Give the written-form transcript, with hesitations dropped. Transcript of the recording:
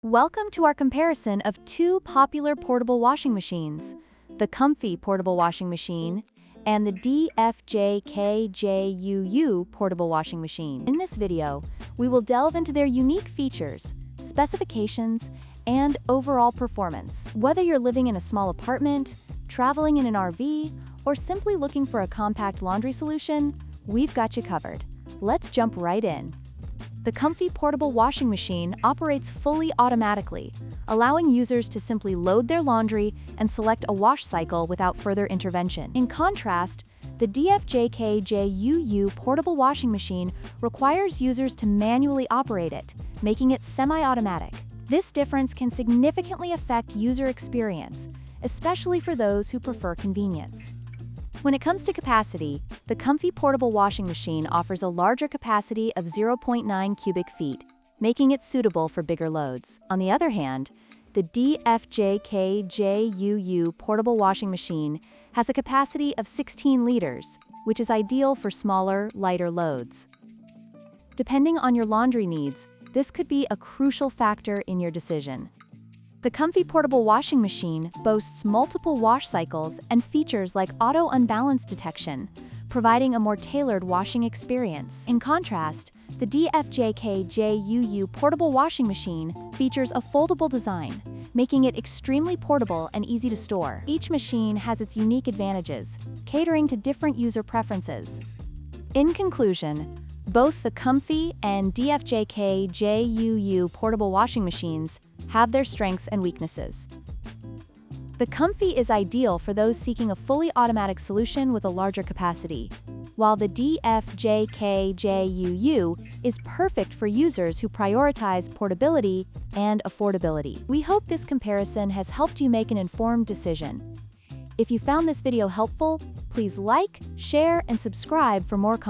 Welcome to our comparison of two popular portable washing machines, the Comfee Portable Washing Machine and the DFJKJUU Portable Washing Machine. In this video, we will delve into their unique features, specifications, and overall performance. Whether you're living in a small apartment, traveling in an RV, or simply looking for a compact laundry solution, we've got you covered. Let's jump right in. The Comfee Portable Washing Machine operates fully automatically, allowing users to simply load their laundry and select a wash cycle without further intervention. In contrast, the DFJKJUU Portable Washing Machine requires users to manually operate it, making it semi-automatic. This difference can significantly affect user experience, especially for those who prefer convenience. When it comes to capacity, the Comfee Portable Washing Machine offers a larger capacity of 0.9 cubic feet, making it suitable for bigger loads. On the other hand, the DFJKJUU Portable Washing Machine has a capacity of 16 liters, which is ideal for smaller, lighter loads. Depending on your laundry needs, this could be a crucial factor in your decision. The Comfee Portable Washing Machine boasts multiple wash cycles and features like auto unbalance detection, providing a more tailored washing experience. In contrast, the DFJKJUU Portable Washing Machine features a foldable design, making it extremely portable and easy to store. Each machine has its unique advantages, catering to different user preferences. In conclusion, both the Comfee and DFJKJUU portable washing machines have their strengths and weaknesses. The Comfee is ideal for those seeking a fully automatic solution with a larger capacity, while the DFJKJUU is perfect for users who prioritize portability and affordability. We hope this comparison has helped you make an informed decision. If you found this video helpful, please like, share, and subscribe for more content.